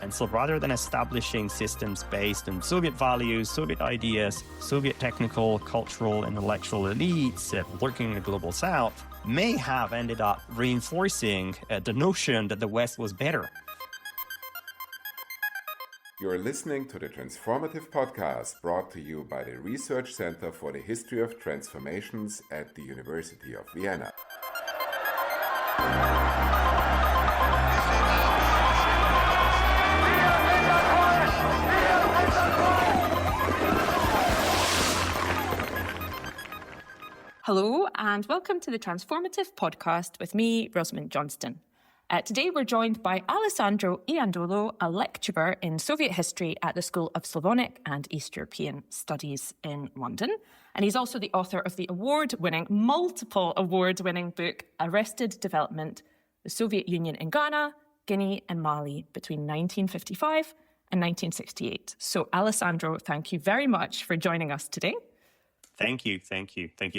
And so rather than establishing systems based on Soviet values, Soviet ideas, Soviet technical, cultural, intellectual elites working in the global south may have ended up reinforcing the notion that the West was better. You're listening to the Transformative Podcast, brought to you by the Research Center for the History of Transformations at the University of Vienna. Hello and welcome to the Transformative Podcast with me, Rosamund Johnston. Today we're joined by Alessandro Iandolo, a lecturer in Soviet history at the School of Slavonic and East European Studies in London. And he's also the author of the multiple award-winning book, Arrested Development, the Soviet Union in Ghana, Guinea and Mali between 1955 and 1968. So Alessandro, thank you very much for joining us today. Thank you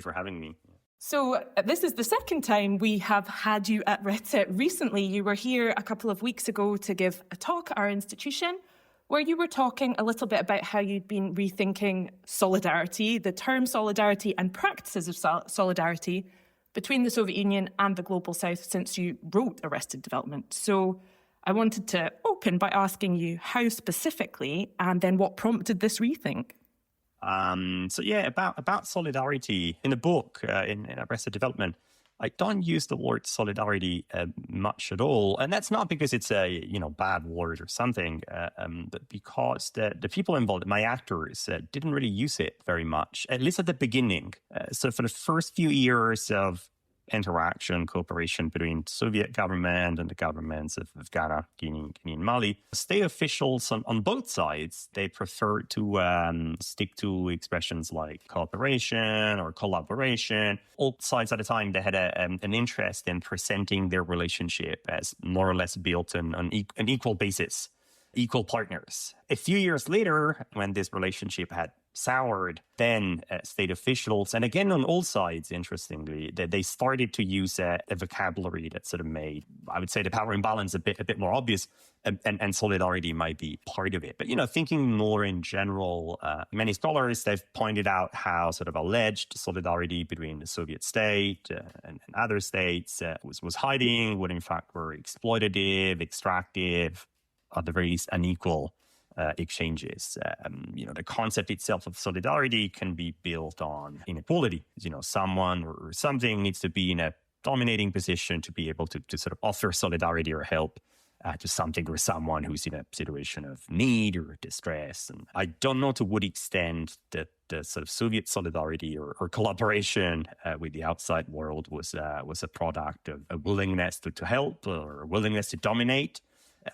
for having me. So this is the second time we have had you at RECET. Recently, you were here a couple of weeks ago to give a talk at our institution where you were talking a little bit about how you'd been rethinking solidarity, the term solidarity and practices of solidarity between the Soviet Union and the Global South since you wrote Arrested Development. So I wanted to open by asking you how specifically and then what prompted this rethink. About solidarity in the book, in Arrested Development, I don't use the word solidarity much at all. And that's not because it's a bad word or something, but because the people involved, my actors, didn't really use it very much, at least at the beginning. So for the first few years of interaction, cooperation between the Soviet government and the governments of Ghana, Guinea and Mali, state officials on both sides, they preferred to stick to expressions like cooperation or collaboration. All sides at the time, they had an interest in presenting their relationship as more or less built on an equal basis, equal partners. A few years later, when this relationship had soured, then state officials, and again on all sides, interestingly, they started to use a vocabulary that sort of made, I would say, the power imbalance a bit more obvious, and solidarity might be part of it. But thinking more in general, many scholars, they've pointed out how sort of alleged solidarity between the Soviet state and other states was hiding, what in fact were exploitative, extractive, at the very least unequal exchanges. The concept itself of solidarity can be built on inequality. Someone or something needs to be in a dominating position to be able to sort of offer solidarity or help to something or someone who's in a situation of need or distress. And I don't know to what extent that the sort of Soviet solidarity or collaboration with the outside world was a product of a willingness to help or a willingness to dominate.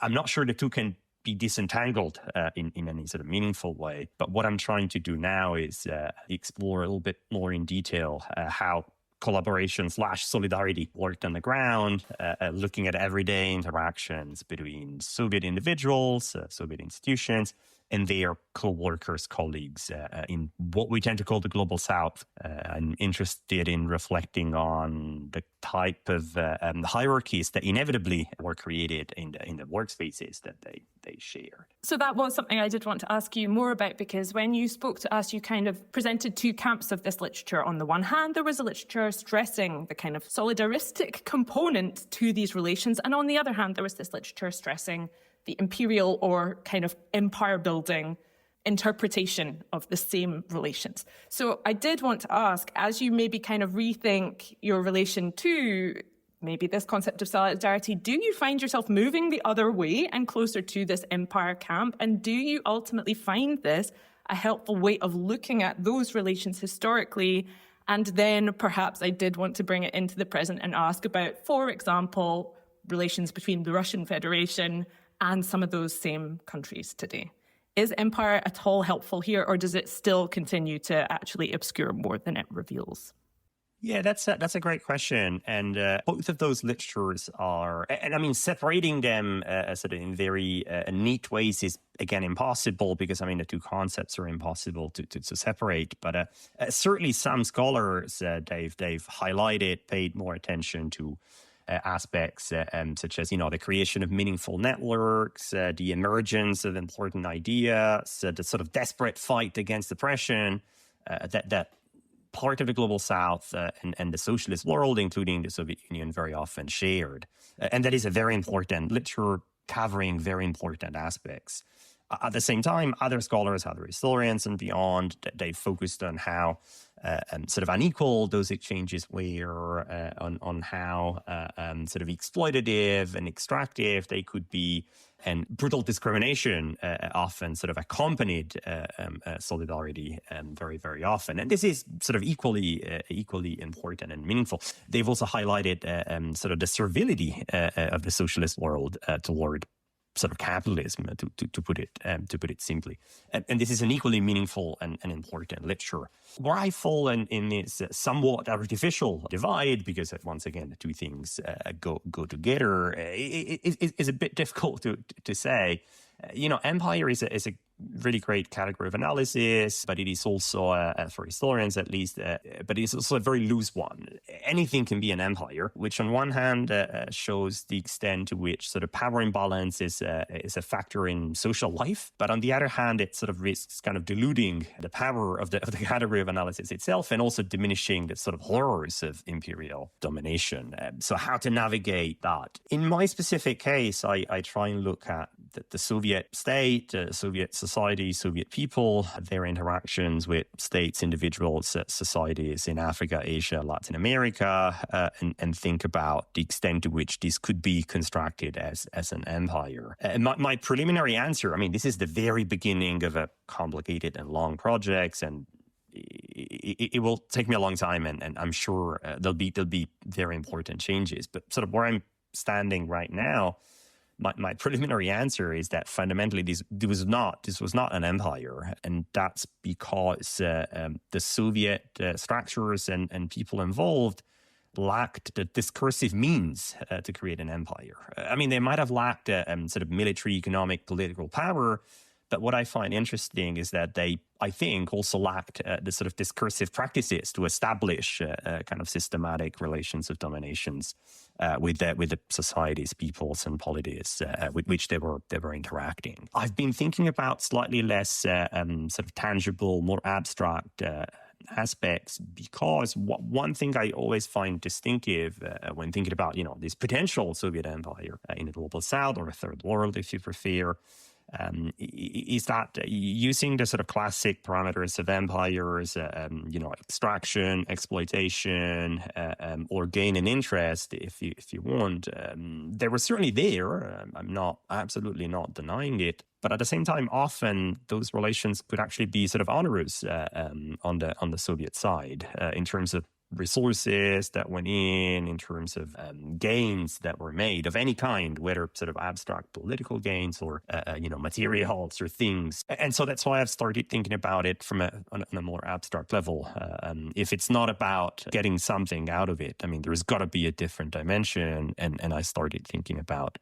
I'm not sure the two can be disentangled in any sort of meaningful way. But what I'm trying to do now is explore a little bit more in detail how collaboration/solidarity worked on the ground, looking at everyday interactions between Soviet individuals, Soviet institutions, and their co-workers, colleagues in what we tend to call the Global South. I'm interested in reflecting on the type of hierarchies that inevitably were created in the workspaces that they shared. So that was something I did want to ask you more about, because when you spoke to us, you kind of presented two camps of this literature. On the one hand, there was a literature stressing the kind of solidaristic component to these relations. And on the other hand, there was this literature stressing the imperial or kind of empire building interpretation of the same relations. So I did want to ask, as you maybe kind of rethink your relation to maybe this concept of solidarity, do you find yourself moving the other way and closer to this empire camp? And do you ultimately find this a helpful way of looking at those relations historically? And then perhaps I did want to bring it into the present and ask about, for example, relations between the Russian Federation and some of those same countries today. Is empire at all helpful here, or does it still continue to actually obscure more than it reveals? Yeah, that's a great question. And both of those literatures are, and I mean, separating them sort of in very neat ways is, again, impossible because, I mean, the two concepts are impossible to separate. But certainly some scholars, they've highlighted, paid more attention to aspects such as, the creation of meaningful networks, the emergence of important ideas, the sort of desperate fight against oppression, that part of the global South and the socialist world, including the Soviet Union, very often shared. And that is a very important literature covering very important aspects. At the same time, other scholars, other historians and beyond, they focused on how sort of unequal those exchanges were, on how sort of exploitative and extractive they could be, and brutal discrimination often sort of accompanied solidarity very, very often. And this is sort of equally important and meaningful. They've also highlighted sort of the servility of the socialist world toward sort of capitalism, to put it simply, and this is an equally meaningful and important literature. Where I fall in this somewhat artificial divide, because once again the two things go together, is a bit difficult to say. Empire is a really great category of analysis, but it is also, for historians at least, but it is also a very loose one. Anything can be an empire, which on one hand shows the extent to which sort of power imbalance is a factor in social life, but on the other hand, it sort of risks kind of diluting the power of the category of analysis itself, and also diminishing the sort of horrors of imperial domination. So how to navigate that? In my specific case, I try and look at the Soviet state, Soviet society, Soviet people, their interactions with states, individuals, societies in Africa, Asia, Latin America, and think about the extent to which this could be constructed as an empire. My preliminary answer, this is the very beginning of a complicated and long project, and it will take me a long time, and I'm sure there'll be very important changes. But sort of where I'm standing right now, my preliminary answer is that fundamentally this was not an empire, and that's because the Soviet structures and people involved lacked the discursive means to create an empire. They might have lacked sort of military, economic, political power, but what I find interesting is that they, I think, also lacked the sort of discursive practices to establish kind of systematic relations of dominations with the societies, peoples, and polities with which they were interacting. I've been thinking about slightly less sort of tangible, more abstract aspects, because one thing I always find distinctive when thinking about this potential Soviet empire in the global South, or a third world, if you prefer, is that using the sort of classic parameters of empires, extraction, exploitation, or gain and interest, if you want, they were certainly there. I'm absolutely not denying it. But at the same time, often those relations could actually be sort of onerous on the Soviet side in terms of resources that went in terms of gains that were made of any kind, whether sort of abstract political gains or materials or things. And so that's why I've started thinking about it on a more abstract level. If it's not about getting something out of it, there's got to be a different dimension. And I started thinking about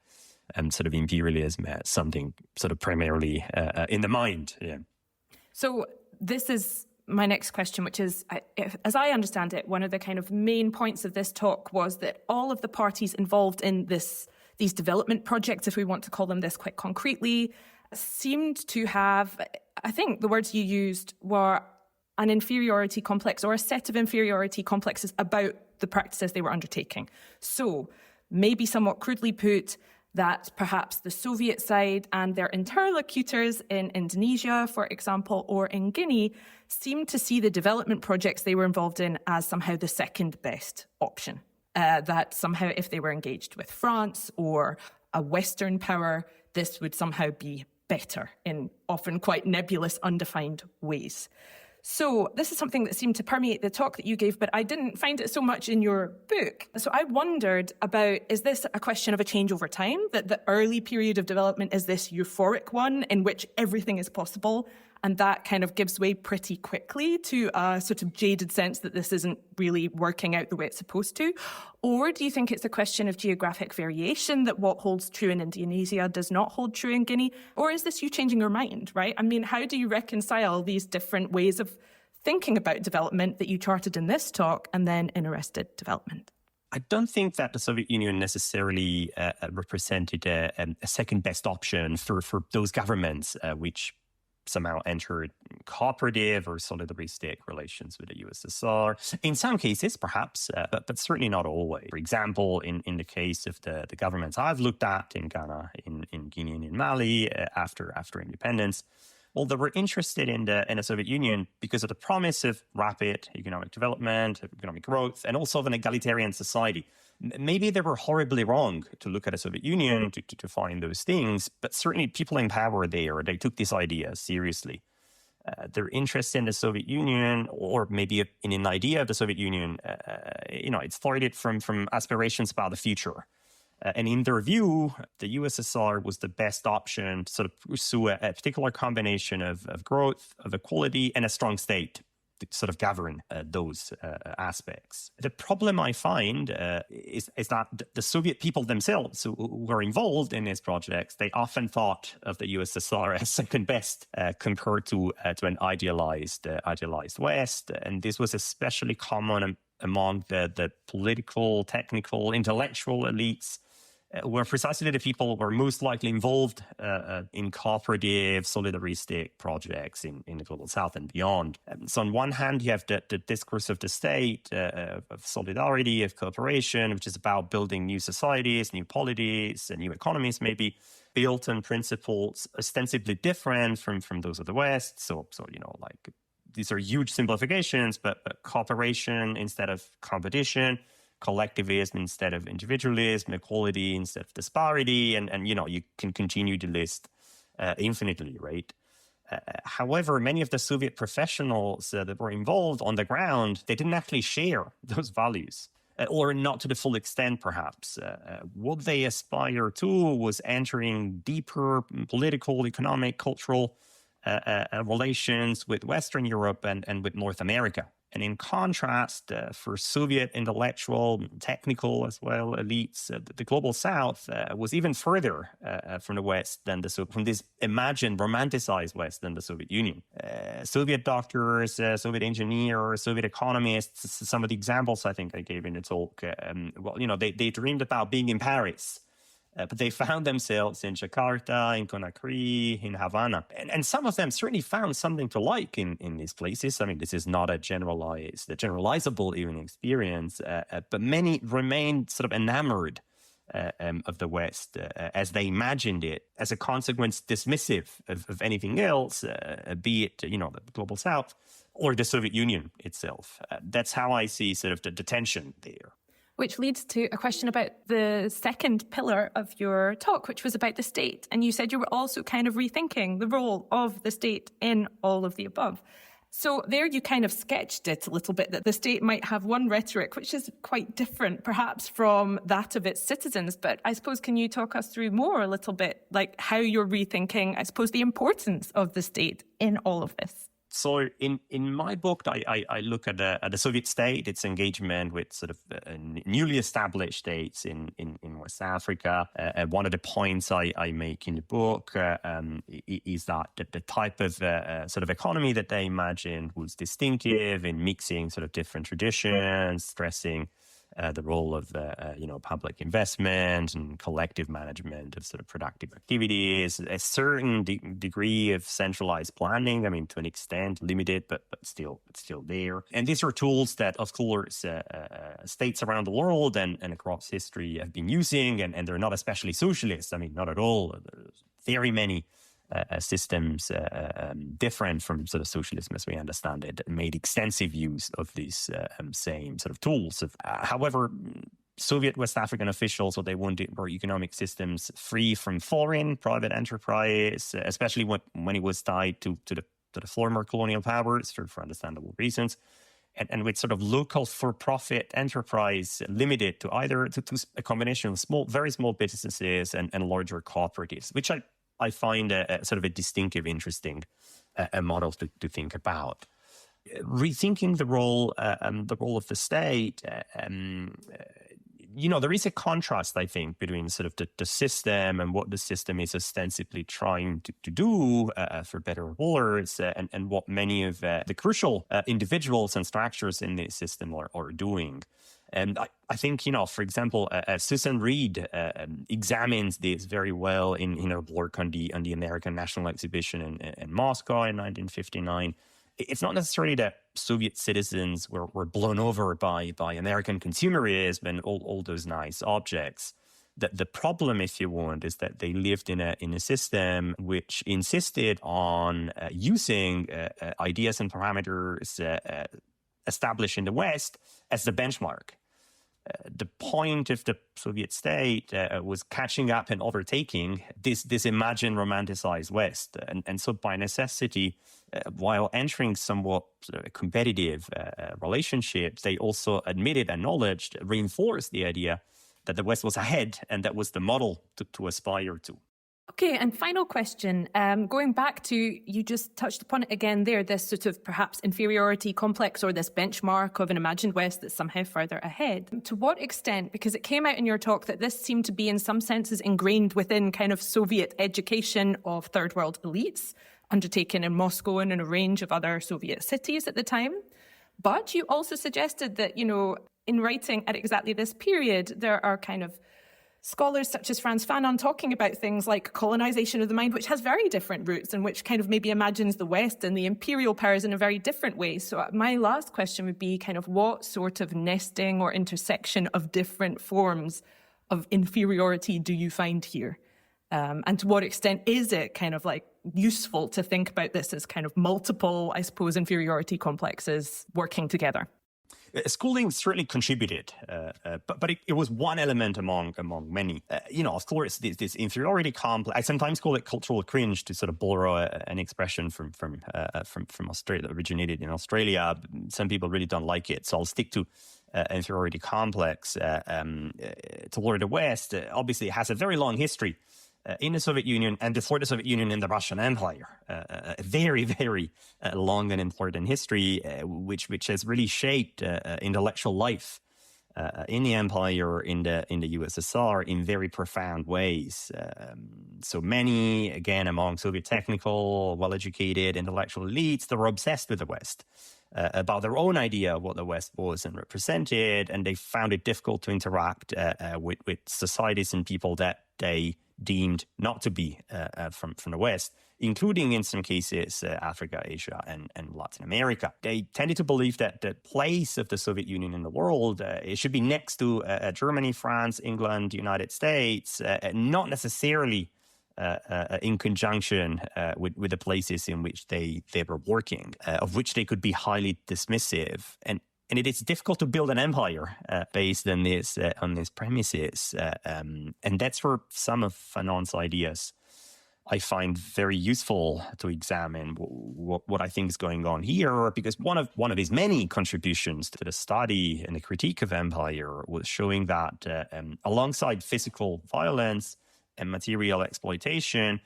sort of imperialism as something sort of primarily in the mind. Yeah. So this is my next question, which is, as I understand it, one of the kind of main points of this talk was that all of the parties involved in these development projects, if we want to call them this quite concretely, seemed to have, I think the words you used were an inferiority complex, or a set of inferiority complexes about the practices they were undertaking. So maybe somewhat crudely put, that perhaps the Soviet side and their interlocutors in Indonesia, for example, or in Guinea, seemed to see the development projects they were involved in as somehow the second best option. That somehow if they were engaged with France or a Western power, this would somehow be better in often quite nebulous, undefined ways. So this is something that seemed to permeate the talk that you gave, but I didn't find it so much in your book. So I wondered about, is this a question of a change over time? That the early period of development is this euphoric one in which everything is possible, and that kind of gives way pretty quickly to a sort of jaded sense that this isn't really working out the way it's supposed to? Or do you think it's a question of geographic variation, that what holds true in Indonesia does not hold true in Guinea? Or is this you changing your mind, right? How do you reconcile these different ways of thinking about development that you charted in this talk and then in Arrested Development? I don't think that the Soviet Union necessarily represented a second best option for those governments which somehow entered cooperative or solidaristic relations with the USSR. In some cases, perhaps, but certainly not always. For example, in the case of the governments I've looked at in Ghana, in Guinea, and in Mali after independence, well, they were interested in the Soviet Union because of the promise of rapid economic development, economic growth, and also of an egalitarian society. Maybe they were horribly wrong to look at the Soviet Union to find those things, but certainly people in power there, they took this idea seriously. Their interest in the Soviet Union, or maybe in an idea of the Soviet Union, it started from aspirations about the future. And in their view, the USSR was the best option to sort of pursue a particular combination of growth, of equality, and a strong state to sort of govern those aspects. The problem I find is that the Soviet people themselves who were involved in these projects, they often thought of the USSR as second best compared to an idealized West. And this was especially common among the political, technical, intellectual elites, were precisely the people who were most likely involved in cooperative, solidaristic projects in the Global South and beyond. So on one hand, you have the discourse of the state, of solidarity, of cooperation, which is about building new societies, new polities, and new economies maybe, built on principles ostensibly different from those of the West. So like these are huge simplifications, but cooperation instead of competition, collectivism instead of individualism, equality instead of disparity, and you can continue the list infinitely, right? However, many of the Soviet professionals that were involved on the ground, they didn't actually share those values, or not to the full extent, perhaps. What they aspire to was entering deeper political, economic, cultural relations with Western Europe and with North America. And in contrast, for Soviet intellectual, technical as well elites, the Global South was even further from the West than from this imagined, romanticized West than the Soviet Union. Soviet doctors, Soviet engineers, Soviet economists, some of the examples I think I gave in the talk, they dreamed about being in Paris. But they found themselves in Jakarta, in Conakry, in Havana. And some of them certainly found something to like in these places. I mean, this is not a generalizable even experience, but many remained sort of enamored of the West as they imagined it, as a consequence dismissive of anything else, be it, the Global South or the Soviet Union itself. That's how I see sort of the tension there. Which leads to a question about the second pillar of your talk, which was about the state. And you said you were also kind of rethinking the role of the state in all of the above. So there you kind of sketched it a little bit, that the state might have one rhetoric, which is quite different perhaps from that of its citizens. But I suppose, can you talk us through more a little bit, like how you're rethinking, I suppose, the importance of the state in all of this? So in my book, I look at the Soviet state, its engagement with sort of newly established states in West Africa. One of the points I make in the book is that the type of sort of economy that they imagined was distinctive in mixing sort of different traditions, stressing the role of public investment and collective management of sort of productive activities, a certain degree of centralized planning. I mean, to an extent, limited, but still there. And these are tools that, of course, states around the world and across history have been using, and they're not especially socialist. I mean, not at all. There's very many systems different from sort of socialism as we understand it, made extensive use of these same sort of tools. However, Soviet West African officials, what they wanted were economic systems free from foreign private enterprise, especially when it was tied to the former colonial powers for understandable reasons. And with sort of local for-profit enterprise limited to either to a combination of very small businesses and larger cooperatives, which I find a sort of a distinctive, interesting model to think about. Rethinking the role of the state, there is a contrast, I think, between sort of the system and what the system is ostensibly trying to do, for better or worse, and what many of the crucial individuals and structures in the system are doing. And I think, for example, Susan Reed examines this very well in her work on the American National Exhibition in Moscow in 1959. It's not necessarily that Soviet citizens were blown over by American consumerism and all those nice objects. The problem, if you want, is that they lived in a system which insisted on using ideas and parameters established in the West as the benchmark. The point of the Soviet state was catching up and overtaking this imagined romanticized West. And so by necessity, while entering somewhat competitive relationships, they also admitted, acknowledged, reinforced the idea that the West was ahead and that was the model to aspire to. Okay, and final question. Going back to, you just touched upon it again there, this sort of perhaps inferiority complex or this benchmark of an imagined West that's somehow further ahead. To what extent, because it came out in your talk that this seemed to be in some senses ingrained within kind of Soviet education of third world elites, undertaken in Moscow and in a range of other Soviet cities at the time. But you also suggested that, in writing at exactly this period, there are kind of scholars such as Frantz Fanon talking about things like colonization of the mind, which has very different roots and which kind of maybe imagines the West and the imperial powers in a very different way. So my last question would be kind of what sort of nesting or intersection of different forms of inferiority do you find here? And to what extent is it kind of like useful to think about this as kind of multiple, I suppose, inferiority complexes working together? Schooling certainly contributed, but it was one element among many. Of course, this inferiority complex. I sometimes call it cultural cringe, to sort of borrow an expression from Australia, that originated in Australia. Some people really don't like it, so I'll stick to inferiority complex toward the West. Obviously, it has a very long history in the Soviet Union and before the Soviet Union in the Russian Empire. A very, very long and important history, which has really shaped intellectual life in the empire, in the USSR, in very profound ways. So many, again, among Soviet technical, well-educated intellectual elites, they were obsessed with the West, about their own idea of what the West was and represented, and they found it difficult to interact with societies and people that they deemed not to be from the West, including in some cases Africa, Asia, and Latin America. They tended to believe that the place of the Soviet Union in the world it should be next to Germany, France, England, United States, not necessarily in conjunction with the places in which they were working, of which they could be highly dismissive. And it is difficult to build an empire based on these premises. And that's where some of Fanon's ideas I find very useful to examine what I think is going on here, because one of his many contributions to the study and the critique of empire was showing that alongside physical violence and material exploitation,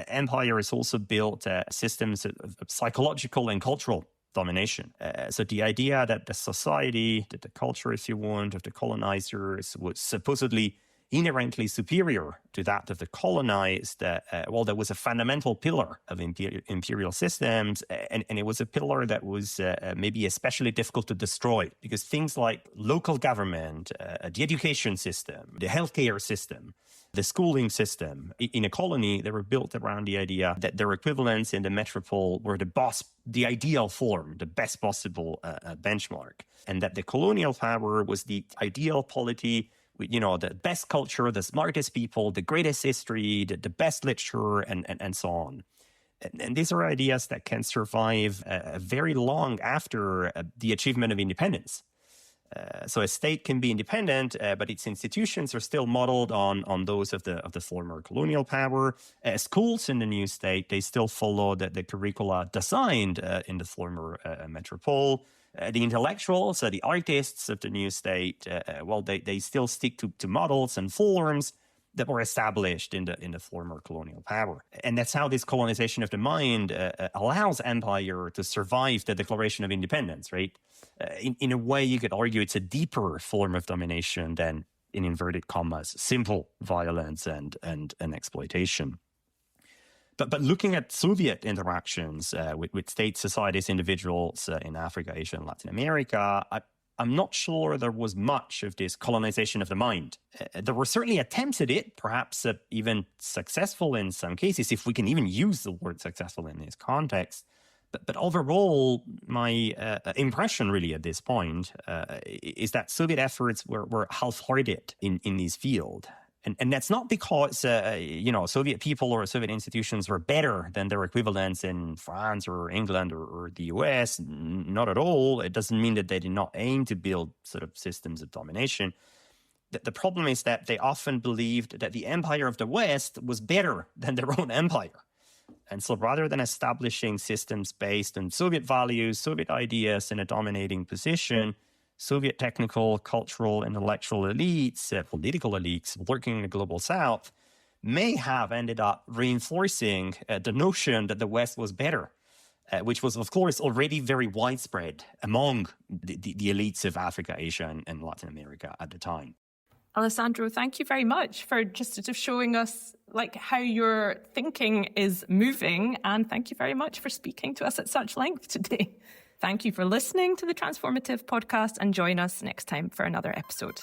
empire is also built systems of psychological and cultural domination. So the idea that the society, that the culture, if you want, of the colonizers was supposedly inherently superior to that of the colonized, there was a fundamental pillar of imperial systems, and it was a pillar that was maybe especially difficult to destroy, because things like local government, the education system, the healthcare system, the schooling system in a colony, they were built around the idea that their equivalents in the metropole were the ideal form, the best possible benchmark, and that the colonial power was the ideal polity, the best culture, the smartest people, the greatest history, the best literature, and so on. And these are ideas that can survive very long after the achievement of independence. So a state can be independent, but its institutions are still modeled on those of the former colonial power. Schools in the new state, they still follow the curricula designed in the former metropole. The intellectuals, the artists of the new state, they still stick to models and forms that were established in the former colonial power. And that's how this colonization of the mind allows empire to survive the Declaration of Independence, right? In a way, you could argue it's a deeper form of domination than, in inverted commas, simple violence and exploitation. But looking at Soviet interactions with state societies, individuals in Africa, Asia, and Latin America, I'm not sure there was much of this colonization of the mind. There were certainly attempts at it, perhaps even successful in some cases, if we can even use the word successful in this context. But overall, my impression really at this point is that Soviet efforts were half-hearted in this field. And that's not because, Soviet people or Soviet institutions were better than their equivalents in France or England or the US. Not at all. It doesn't mean that they did not aim to build sort of systems of domination. The problem is that they often believed that the empire of the West was better than their own empire. And so rather than establishing systems based on Soviet values, Soviet ideas in a dominating position, Soviet technical, cultural, intellectual elites, political elites working in the global South may have ended up reinforcing the notion that the West was better, which was, of course, already very widespread among the elites of Africa, Asia, and Latin America at the time. Alessandro, thank you very much for just sort of showing us how your thinking is moving. And thank you very much for speaking to us at such length today. Thank you for listening to the Transformative Podcast, and join us next time for another episode.